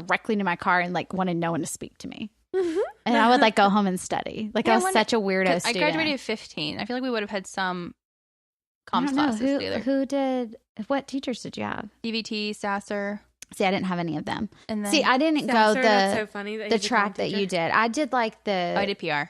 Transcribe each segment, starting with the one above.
directly to my car and like wanted no one to speak to me. And I would like go home and study. Like I was such a weirdo student. I graduated at 15. I feel like we would have had some comms classes together. Who did, what teachers did you have? DVT, Sasser. See, I didn't have any of them. And then, see, I didn't go that's so funny that the track that you did. I did like the... I did PR.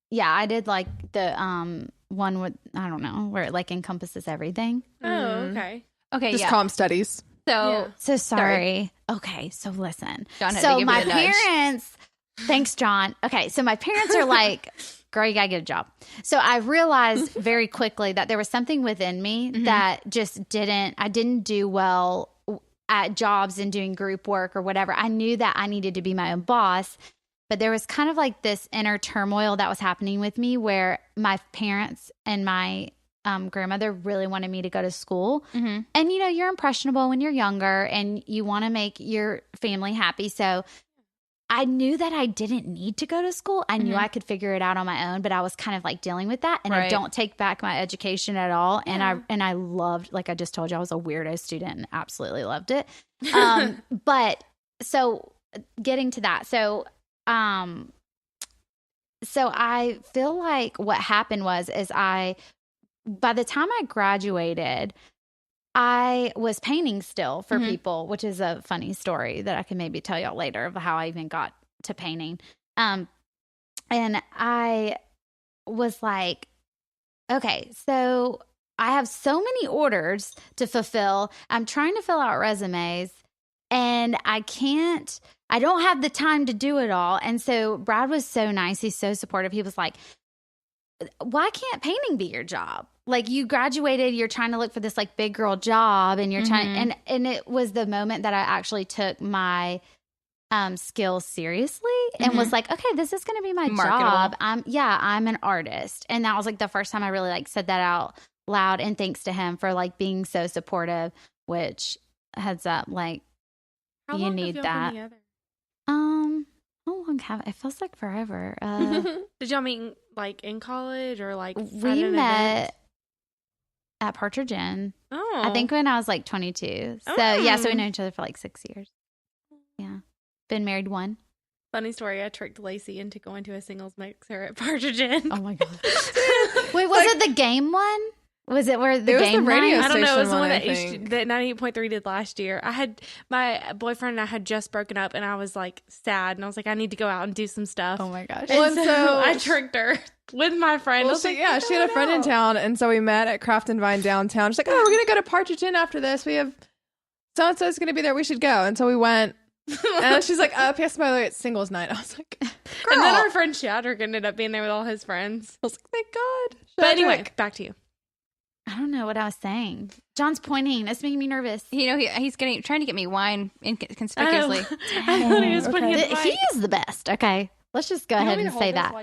Yeah, I did like the one with, I don't know, where it like encompasses everything. Oh, okay. Okay, just comm studies. So sorry. Okay, so listen. John had to so give my me a nudge. parents, thanks, John. Okay, so my parents are like, girl, you gotta get a job. So I realized very quickly that there was something within me that just I didn't do well at jobs and doing group work or whatever. I knew that I needed to be my own boss, but there was kind of like this inner turmoil that was happening with me where my parents and my grandmother really wanted me to go to school. And, you know, you're impressionable when you're younger and you want to make your family happy. So I knew that I didn't need to go to school. I knew I could figure it out on my own, but I was kind of like dealing with that. And I don't take back my education at all. And I loved, like I just told you, I was a weirdo student and absolutely loved it. But so getting to that. So I feel like what happened is by the time I graduated, I was painting still for people, which is a funny story that I can maybe tell y'all later of how I even got to painting. And I was like, okay, so I have so many orders to fulfill. I'm trying to fill out resumes and I don't have the time to do it all. And so Brad was so nice. He's so supportive. He was like, why can't painting be your job? Like you graduated, you're trying to look for this like big girl job and you're trying, and it was the moment that I actually took my skills seriously and was like, okay, this is going to be my job. I'm an artist. And that was like the first time I really like said that out loud. And thanks to him for like being so supportive, which heads up, like How you long need have y'all that. been together? How long it feels like forever. Did y'all meet like in college or like We met at Partridge Inn. Oh, I think when I was like 22. So so we know each other for like 6 years. Yeah. Been married 1. Funny story. I tricked Lacey into going to a singles mixer at Partridge Inn. Oh my God. Wait, was it the game one? Was it where the game was the radio night? I don't know. It was the station one one, that I think. that 98.3 did last year. I had my boyfriend and I had just broken up, and I was like sad, and I was like, I need to go out and do some stuff. Oh my gosh. And Well, so, so- I tricked her with my friend. I Well, was like, she had a friend in town, and so we met at Craft and Vine downtown. She's like, oh, we're going to go to Partridge Inn after this. We have so-and-so's going to be there. We should go. And so we went. And she's like, P.S. by the way, it's singles night. I was like, girl. And then our friend Shadrick ended up being there with all his friends. I was like, thank God. But anyway, back to you. I don't know what I was saying. John's pointing. It's making me nervous. You know, he's trying to get me wine conspicuously. I thought he was putting his He is the best. Okay. Let's just go ahead and say that.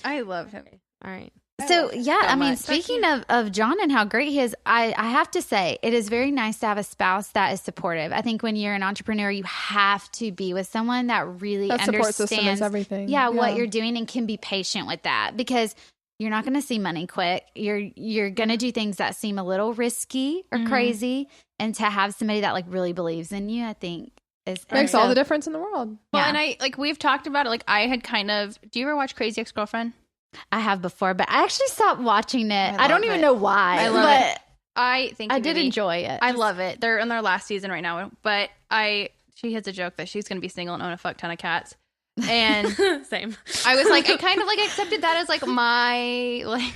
I love him. All right. So yeah, so I mean, much. speaking of John and how great he is, I have to say it is very nice to have a spouse that is supportive. I think when you're an entrepreneur, you have to be with someone that really That support understands system is everything. what you're doing and can be patient with that, because you're not going to see money quick. You're going to do things that seem a little risky or crazy, and to have somebody that like really believes in you, I think Makes all the difference in the world. Well, Yeah. and we've talked about it. Like I had kind of. Do you ever watch Crazy Ex-Girlfriend? I have before, but I actually stopped watching it. I don't love even it. know why. I love but it. I think I did enjoy it. I love it. They're in their last season right now, but she has a joke that she's going to be single and own a fuck ton of cats. And Same. I was like, I kind of like accepted that as like my like.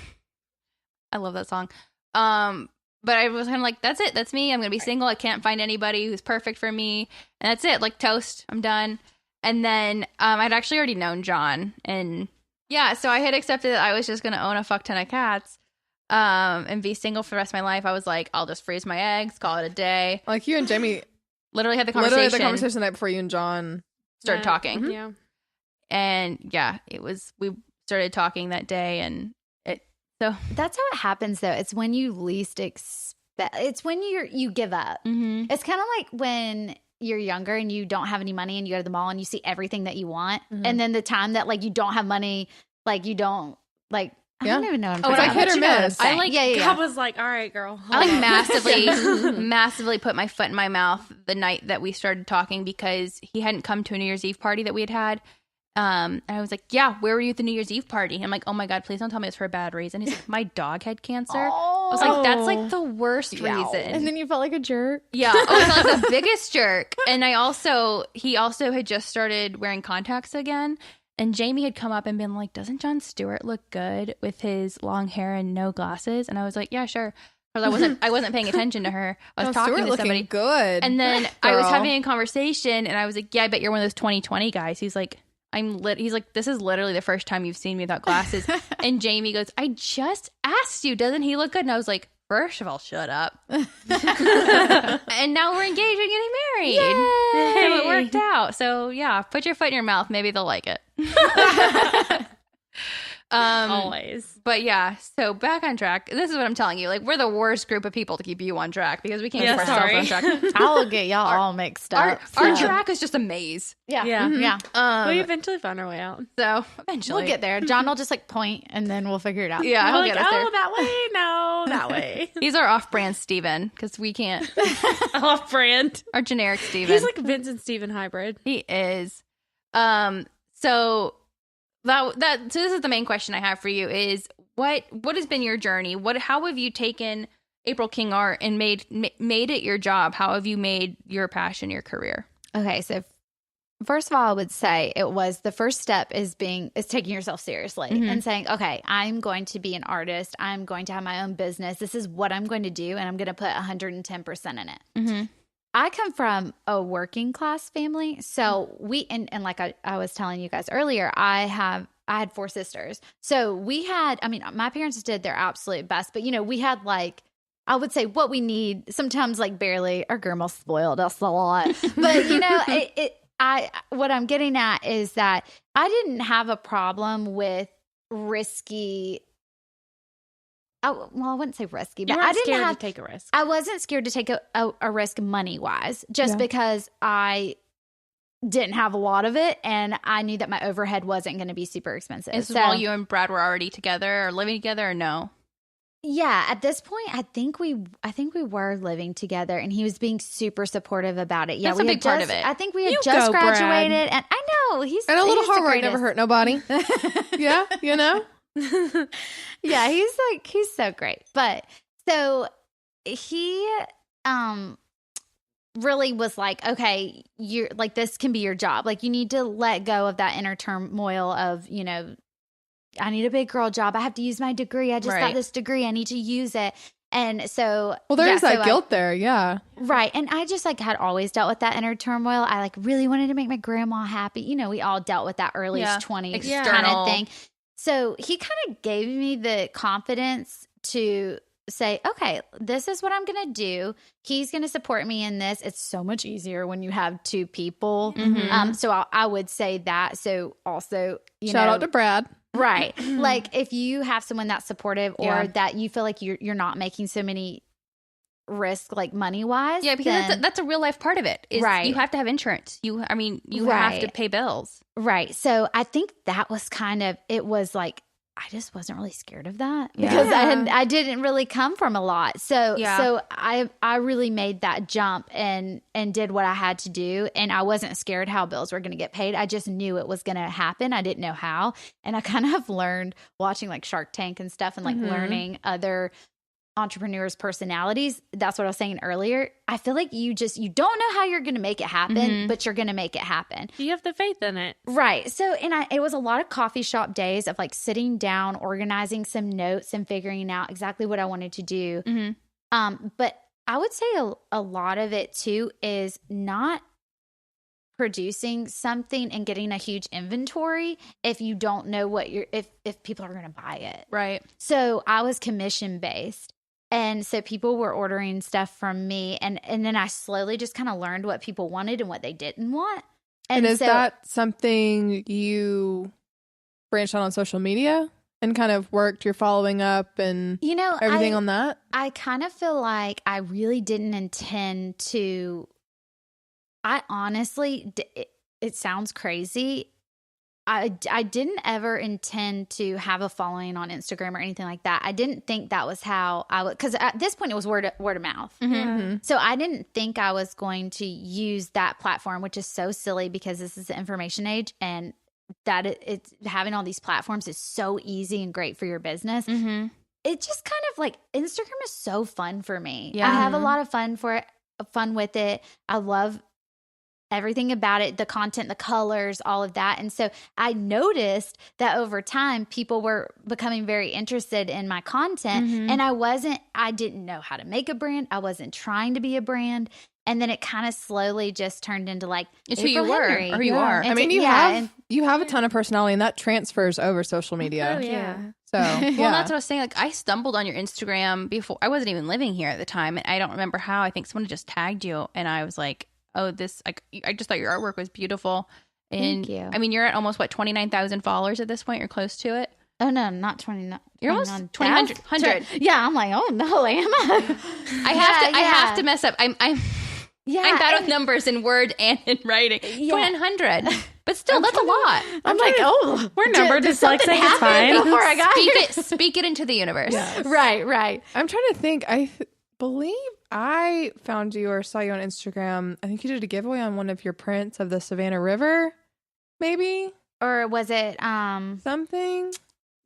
I love that song. But I was kind of like, that's it. That's me. I'm going to be single. I can't find anybody who's perfect for me. And that's it. Like toast. I'm done. And then I'd actually already known John. And yeah, so I had accepted that I was just going to own a fuck ton of cats and be single for the rest of my life. I was like, I'll just freeze my eggs, call it a day. Like you and Jamie Literally had the conversation. the night before you and John started talking. Mm-hmm. Yeah. And yeah, we started talking that day, and so That's how it happens, though. It's when you least expect. It's when you give up. mm-hmm. It's kind of like when you're younger and you don't have any money and you go to the mall and you see everything that you want, Mhm. and then the time that like you don't have money, like you don't like I don't even know. Oh, It's like hit or miss. I like. I was like, all right, girl. I like massively put my foot in my mouth the night that we started talking because he hadn't come to a New Year's Eve party that we had. And I was like, yeah, where were you at the New Year's Eve party? And I'm like, oh my God, please don't tell me it's for a bad reason. He's like, my dog had cancer. I was like, that's like the worst reason. And then you felt like a jerk. Yeah. I felt like the biggest jerk. And he also had just started wearing contacts again. And Jamie had come up and been like, doesn't Jon Stewart look good with his long hair and no glasses? And I was like, yeah, sure. Because I wasn't paying attention to her. I was talking to somebody. Good. And then I was having a conversation and I was like, yeah, I bet you're one of those 2020 guys. He's like, he's like, this is literally the first time you've seen me without glasses. And Jamie goes, I just asked you, doesn't he look good? And I was like, first of all, shut up. And now we're engaged and getting married. Yay! So it worked out. So yeah, put your foot in your mouth. Maybe they'll like it. Always. But yeah, so back on track. This is what I'm telling you. Like, we're the worst group of people to keep you on track because we can't keep ourselves on track. I'll get y'all all mixed up. Our track is just a maze. Yeah. Yeah. Yeah. We eventually found our way out. So eventually We'll get there. John will just like point and then we'll figure it out. Yeah, We're he'll like, get us there. that way? No, that way. He's our off-brand Steven because we can't. Off-brand. Our generic Steven. He's like Vince and Steven hybrid. He is. So so this is the main question I have for you is what has been your journey? How have you taken April King art and made it your job? How have you made your passion your career? Okay, so first of all, I would say it was the first step is taking yourself seriously and saying, okay, I'm going to be an artist. I'm going to have my own business. This is what I'm going to do, and I'm going to put 110% in it. Mm-hmm. I come from a working class family, so we and like I was telling you guys earlier, I had 4 sisters. So we had, I mean, my parents did their absolute best, but we had like, I would say what we need sometimes like barely. Our grandma spoiled us a lot, but what I'm getting at is that I didn't have a problem with risky. I wouldn't say risky, but I didn't have to take a risk. I wasn't scared to take a risk money wise, just because I didn't have a lot of it, and I knew that my overhead wasn't going to be super expensive. Is while you and Brad were already together or living together, or no? Yeah, at this point, I think we were living together, and he was being super supportive about it. Yeah, that's a big part of it. I think we had just graduated, and I know he's and a little hard work never hurt nobody. Yeah, Yeah, he's so great. But so he really was like, okay, you're like, this can be your job. Like, you need to let go of that inner turmoil of, I need a big girl job. I have to use my degree. I just got this degree. I need to use it. And so, there's that guilt there. Yeah. Right. And I just had always dealt with that inner turmoil. I really wanted to make my grandma happy. We all dealt with that early 20s kind of thing. So he kind of gave me the confidence to say, okay, this is what I'm going to do. He's going to support me in this. It's so much easier when you have 2 people. Mm-hmm. So I would say that. So also, shout out to Brad. Right. Like if you have someone that's supportive or that you feel like you're not making so many risks like money wise. Yeah, because that's a real life part of it. Right. You have to have insurance. You have to pay bills. Right. So I think that was it was like, I just wasn't really scared of that because I didn't really come from a lot. So I really made that jump and did what I had to do. And I wasn't scared how bills were going to get paid. I just knew it was going to happen. I didn't know how. And I kind of learned watching like Shark Tank and stuff and like learning other entrepreneurs' personalities. That's what I was saying earlier. I feel like you don't know how you're going to make it happen, but you're going to make it happen. You have the faith in it. Right. So, it was a lot of coffee shop days of like sitting down, organizing some notes and figuring out exactly what I wanted to do. But I would say a lot of it too is not producing something and getting a huge inventory if you don't know if people are going to buy it. Right. So I was commission based. And so people were ordering stuff from me. And then I slowly just kind of learned what people wanted and what they didn't want. And is that something you branched on social media and kind of worked your following up and everything on that? I kind of feel like I really didn't intend to. I honestly, it sounds crazy. I didn't ever intend to have a following on Instagram or anything like that. I didn't think that was how I would, because at this point it was word of mouth. So I didn't think I was going to use that platform, which is so silly because this is the information age, and that it's having all these platforms is so easy and great for your business. It just kind of like, Instagram is so fun for me. I have a lot of fun with it. I love everything about it, the content, the colors, all of that. And so I noticed that over time, people were becoming very interested in my content. And I didn't know how to make a brand. I wasn't trying to be a brand. And then it kind of slowly just turned into like, it's who you were, or you are. I mean, you have a ton of personality, and that transfers over social media. Oh, yeah. So, well, that's what I was saying. Like, I stumbled on your Instagram before. I wasn't even living here at the time, and I don't remember how. I think someone just tagged you, and I was like, oh, this, like, I just thought your artwork was beautiful. And thank you. I mean, you're at almost, 29,000 followers at this point? You're close to it? Oh, no, not 29. You're almost 200. Yeah, I'm like, oh, no, am I? I have to mess up. I'm bad with numbers in Word and in writing. 100. But still, that's a lot. I'm like, we're number dyslexic. It's fine. Before I got Speak it into the universe. Yes. Right. I'm trying to think. I believe I found you or saw you on Instagram. I think you did a giveaway on one of your prints of the Savannah River, maybe? Or was it something?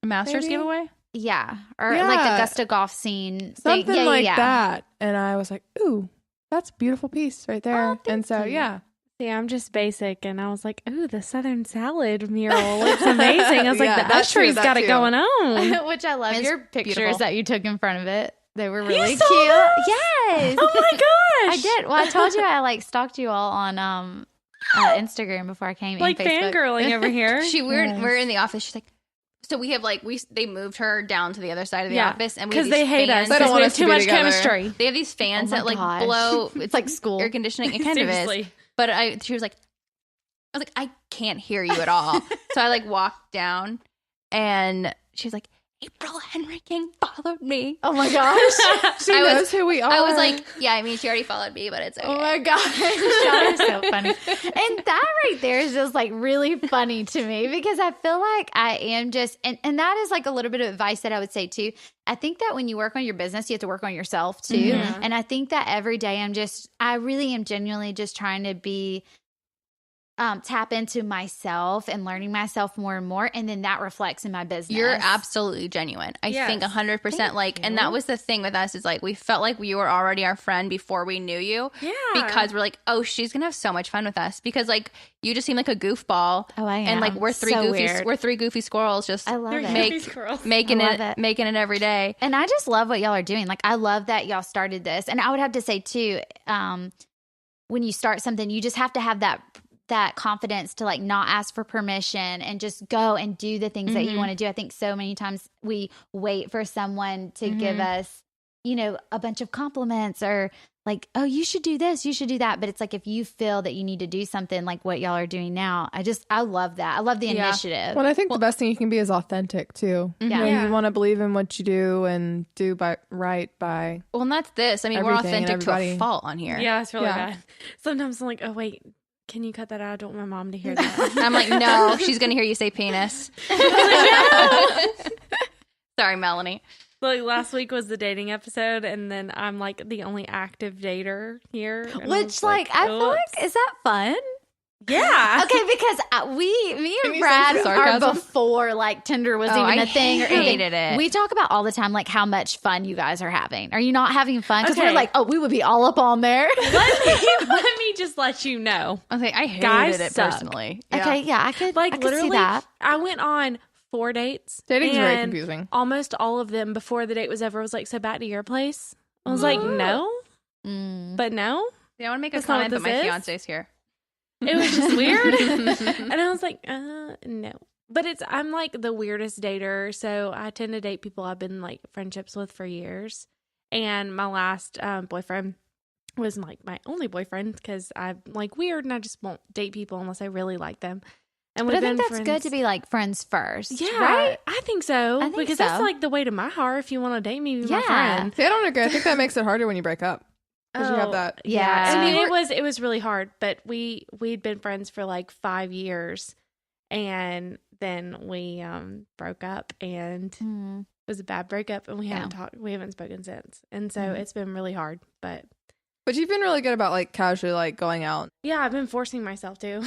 A master's giveaway? Yeah. Or like the Augusta golf scene. Something that. And I was like, ooh, that's a beautiful piece right there. Oh, and so, you. Yeah, I'm just basic, and I was like, "Ooh, the Southern salad mural looks amazing." I was like, "The Ushery's got it going on," which I love. It's your pictures beautiful. That you took in front of it. They were really You cute. saw those? Yes. Oh my gosh! I did. Well, I told you I like stalked you all on Instagram before I came. Like and Facebook. fangirling over here. We're in the office. She's like, so we have they moved her down to the other side of the office, and because they hate us. They don't We want have us too to be much together. chemistry. They have these fans Oh that my gosh. blow. It's like school air conditioning. It kind Seriously. of is. But she was like, I was like, I can't hear you at all. So I walked down, and she was like, April Henry King followed me. Oh my gosh. She knows who we are. I was like, yeah, I mean, she already followed me, but it's okay. Oh my gosh. Y'all are so funny. And that right there is just really funny to me, because I feel like I am just, and that is a little bit of advice that I would say too. I think that when you work on your business, you have to work on yourself too. Mm-hmm. And I think that every day I really am genuinely just trying to be, tap into myself and learning myself more and more. And then that reflects in my business. You're absolutely genuine. I think 100%. And that was the thing with us is we felt like you were already our friend before we knew you. Yeah. Because we're like, oh, she's going to have so much fun with us. Because you just seem like a goofball. Oh, I am. And we're three goofy squirrels just I love it. making it every day. And I just love what y'all are doing. I love that y'all started this. And I would have to say too, when you start something, you just have to have that confidence to not ask for permission and just go and do the things that you want to do. I think so many times we wait for someone to give us, a bunch of compliments or oh, you should do this, you should do that. But it's if you feel that you need to do something like what y'all are doing now, I love that. I love the initiative. Well, I think the best thing you can be is authentic too. Yeah. You want to believe in what you do and do right by. Well, and that's this. I mean, we're authentic to a fault on here. Yeah, it's really bad. Sometimes I'm like, oh, wait. Can you cut that out? I don't want my mom to hear that. I'm like, no, she's going to hear you say penis. Sorry, Melanie. Last week was the dating episode, and then I'm the only active dater here. Which, I feel like, is that fun? Yeah. Okay, because me and Brad are before Tinder was even a thing or anything. Hated it. We talk about all the time how much fun you guys are having. Are you not having fun? Because we're we would be all up on there. Let me just let you know. Okay, I hated Guys it suck. personally. Okay, yeah, I could I could literally see that. I went on 4 dates. Dating's very confusing. Almost all of them before the date was over was so back to your place. I was like, no. But no. Yeah, I want to make a That's not comment, what but my this is. fiance's here. It was just weird. And I was like, no. But I'm the weirdest dater. So I tend to date people I've been friendships with for years. And my last boyfriend was my only boyfriend because I'm weird and I just won't date people unless I really like them. And But I think that's good to be friends first. Yeah, right? I think so. I think because so. that's the way to my heart. If you want to date me, be my Yeah. friend. See, I don't agree. I think that makes it harder when you break up. Because you have that. Yeah. I mean, it was really hard, but we'd been friends for 5 years, And then we broke up, and it was a bad breakup, and we haven't spoken since. And so it's been really hard, but you've been really good about like casually like going out. Yeah, I've been forcing myself to.